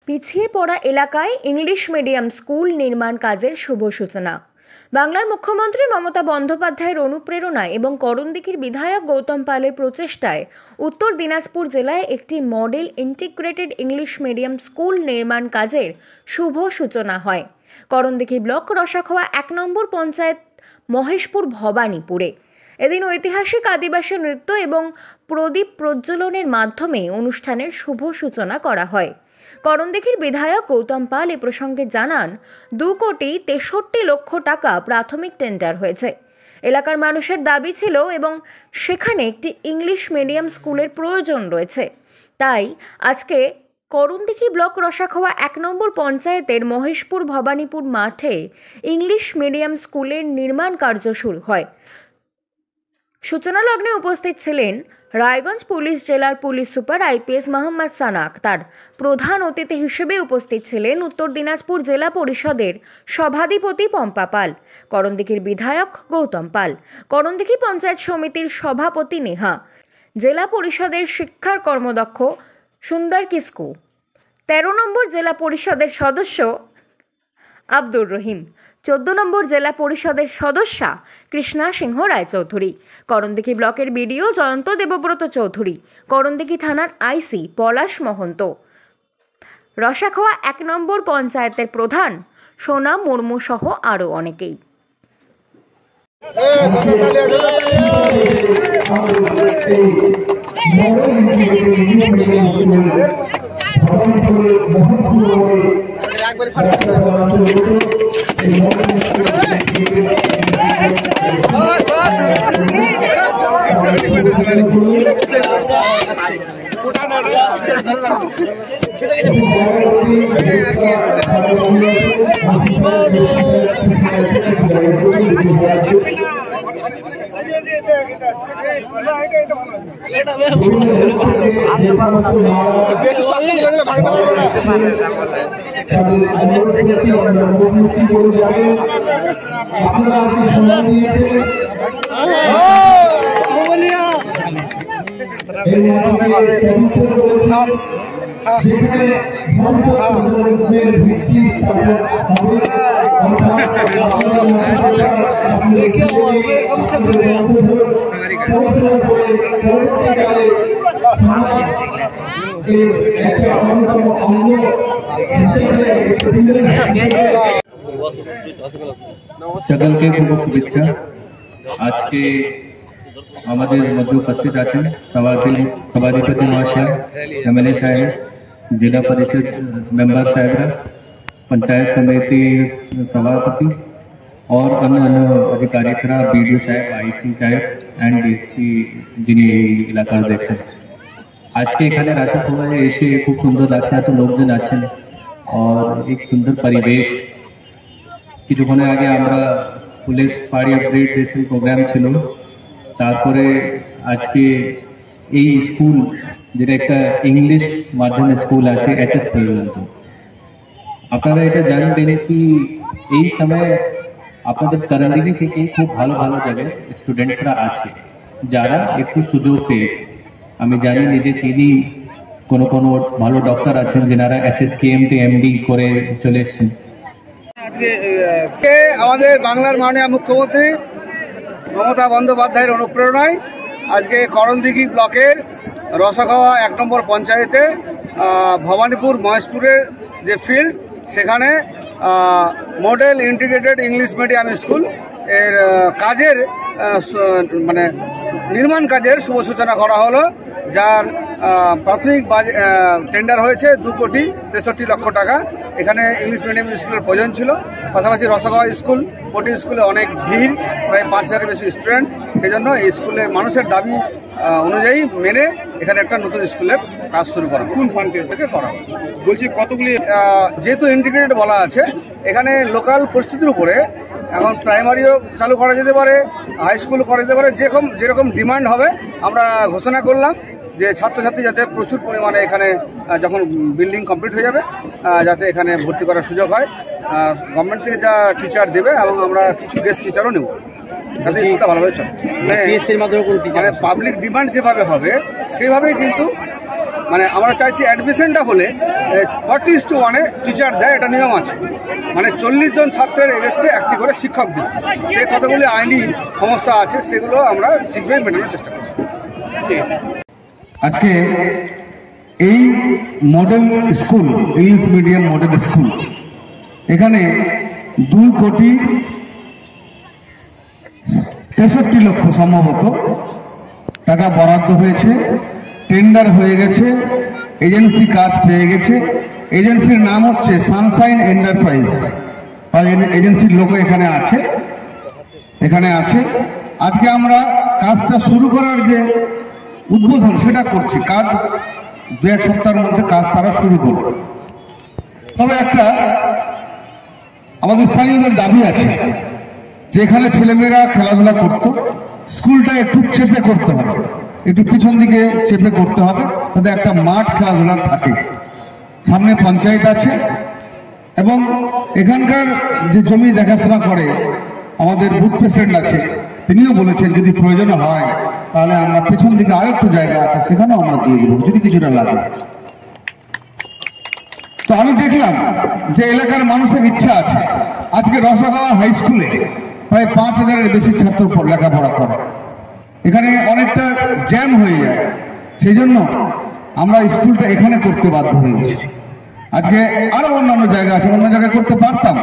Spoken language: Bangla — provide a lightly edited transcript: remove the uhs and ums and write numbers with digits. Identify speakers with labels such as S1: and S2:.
S1: পিছিয়ে পড়া এলাকায় ইংলিশ মিডিয়াম স্কুল নির্মাণ কাজের শুভ সূচনা। বাংলার মুখ্যমন্ত্রী মমতা বন্দ্যোপাধ্যায়ের অনুপ্রেরণায় এবং করণদিঘির বিধায়ক গৌতম পালের প্রচেষ্টায় উত্তর দিনাজপুর জেলায় একটি model integrated English medium school নির্মাণ কাজের শুভ সূচনা হয় করণদিঘি ব্লক রসাখোয়া ১ নম্বর পঞ্চায়েত মহেশপুর ভবানীপুরে। এদিন ঐতিহাসিক আদিবাসী নৃত্য এবং প্রদীপ প্রজ্বলনের মাধ্যমে অনুষ্ঠানের শুভ সূচনা করা হয়। করণদিঘির বিধায়ক গৌতম পাল এ প্রসঙ্গে জানান, 2,63,00,000 টাকা প্রাথমিক টেন্ডার হয়েছে। এলাকার মানুষের দাবি ছিল এবং সেখানে একটি ইংলিশ মিডিয়াম স্কুলের প্রয়োজন রয়েছে। তাই আজকে করণদিঘি ব্লক রসাখোয়া ১ নম্বর পঞ্চায়েতের মহেশপুর ভবানীপুর মাঠে ইংলিশ মিডিয়াম স্কুলের নির্মাণ কার্য শুরু হয়। সূচনা লগ্নে উপস্থিত ছিলেন রায়গঞ্জ পুলিশ জেলার পুলিশ সুপার IPS মোহাম্মদ সানা আক্তার। প্রধান অতিথি হিসেবে উপস্থিত ছিলেন উত্তর দিনাজপুর জেলা পরিষদের সভাধিপতি পম্পা পাল, করণদিঘির বিধায়ক গৌতম পাল, করণদিঘি পঞ্চায়েত সমিতির সভাপতি নেহা, জেলা পরিষদের শিক্ষার কর্মদক্ষ সুন্দর কিসকু, 13 নম্বর জেলা পরিষদের সদস্য আব্দুর রহিম, 14 নম্বর জেলা পরিষদের সদস্যা কৃষ্ণা সিংহ রায়চৌধুরী, করণদিঘি ব্লকের বিডিও জয়ন্ত দেবব্রত চৌধুরী, করণদিঘি থানার IC পলাশ মহন্ত, রসাখোয়া 1 নম্বর পঞ্চায়েতের প্রধান সোনা মুর্মু সহ আরও অনেকেই।
S2: সকলকে খুব শুভেচ্ছা। আজকে আমাদের মধ্যে উপস্থিত আছেন সভাধিপতি মহাশয়, MLA সাহেব, जिला परिषद मेंबर साहबरा, पंचायत समिति सभापति और अन्य अधिकारी BDO साहब, IC साहब एंड DSP যিনি এলাকার দেখেন। আজকে এখানে রাখা হওয়া এসে খুব সুন্দর লাগছে, এত লোকজন আছেন और एक সুন্দর পরিবেশ। কিছুক্ষণ আগে আমরা পুলিশ পার্টি আপগ্রেডেশন প্রোগ্রাম ছিল, তারপরে আজকে এই স্কুল যেটা একটা ইংলিশ মাধ্যম স্কুল আছে HS পর্যন্ত। আপনারা এটা জানবেন কি এই সময় আপনাদের করণদিঘি থেকে খুব ভালো ভালো জায়গায় স্টুডেন্টসরা আছে যারা একটু সুযোগ পেয়েছে। আমি জানি নিজে চিনি কোনো কোনো ভালো ডক্টর আছেন যারা SSKM MD করে চলে এসেছেন।
S3: আমাদের বাংলার মাননীয় মুখ্যমন্ত্রী মমতা বন্দ্যোপাধ্যায়ের অনুপ্রেরণায় আজকে করণদিঘি ব্লকের রসাখোয়া 1 নম্বর পঞ্চায়েতে ভবানীপুর মহেশপুরের যে ফিল্ড, সেখানে model integrated English medium school এর কাজের মানে নির্মাণ কাজের শুভ সূচনা করা হলো, যার প্রাথমিক টেন্ডার হয়েছে 2,63,00,000 টাকা। এখানে ইংলিশ মিডিয়াম স্কুলের প্রয়োজন ছিল, পাশাপাশি রসাখোয়া স্কুল প্রতি স্কুলে অনেক ভিড়, প্রায় 5,000-এর বেশি স্টুডেন্ট। সেই জন্য এই স্কুলের মানুষের দাবি অনুযায়ী মেনে এখানে একটা নতুন স্কুলের কাজ শুরু করা। কোন ফান্ড থেকে করা বলছি, কতগুলি যেহেতু ইন্টিগ্রেটেড বলা আছে, এখানে লোকাল পরিস্থিতির উপরে এখন প্রাইমারিও চালু করা যেতে পারে, হাই স্কুল করা যেতে পারে, যেরকম ডিমান্ড হবে আমরা ঘোষণা করলাম যে ছাত্রছাত্রী যাতে প্রচুর পরিমাণে এখানে যখন বিল্ডিং কমপ্লিট হয়ে যাবে যাতে এখানে ভর্তি করার সুযোগ হয়। গভর্নমেন্ট থেকে যা টিচার দেবে এবং আমরা কিছু গেস্ট টিচারও নেব যাতে স্কুলটা ভালোভাবে চলে। মানে পাবলিক ডিমান্ড যেভাবে হবে সেইভাবেই কিন্তু মানে আমরা চাইছি অ্যাডমিশনটা হলে 40:1 টিচার দেয়, এটা নিয়ম আছে, মানে 40 জন ছাত্রের এগেস্টে একটি করে শিক্ষক দিই। সেই কতগুলি আইনি সমস্যা আছে সেগুলো আমরা শীঘ্রই মেটানোর চেষ্টা করছি।
S2: আজকে এই model school, English medium model school, এখানে 2,63,00,000 সম্ভবত টাকা বরাদ্দ হয়েছে, টেন্ডার হয়ে গেছে, এজেন্সি কাজ পেয়ে গেছে। এজেন্সির নাম হচ্ছে সানশাইন এন্টারপ্রাইজ। এজেন্সির লোক এখানে আছে। আজকে আমরা কাজটা শুরু করার যে উদ্বোধন সেটা করছি। কাজ 2-1 সপ্তাহের মধ্যে কাজ তারা শুরু করবে। তবে একটা আমাদের স্থানীয়দের দাবি আছে যে এখানে ছেলেমেয়েরা খেলাধুলা করত, স্কুলটা একটু চেপে করতে হবে, একটু পিছন দিকে চেপে করতে হবে, তাদের একটা মাঠ খেলাধুলার থাকে। সামনে পঞ্চায়েত আছে এবং এখানকার যে জমি দেখাশোনা করে আমাদের বুথ প্রেসিডেন্ট আছে, তিনিও বলেছেন যদি প্রয়োজন হয় তাহলে আমরা পেছন দিকে আরেকটু জায়গা আছে সেখানেও আমরা দিয়ে দেবো যদি কিছুটা লাগে। তো আমি দেখলাম যে এলাকার মানুষের ইচ্ছা আছে। আজকে রসাগাওয়া হাই স্কুলে প্রায় 5,000-এর বেশি ছাত্র লেখাপড়া করে, এখানে অনেকটা জ্যাম হয়ে যায়, সেই জন্য আমরা স্কুলটা এখানে করতে বাধ্য হয়েছি। আজকে আরো অন্যান্য জায়গা আছে, অন্য জায়গায় করতে পারতাম।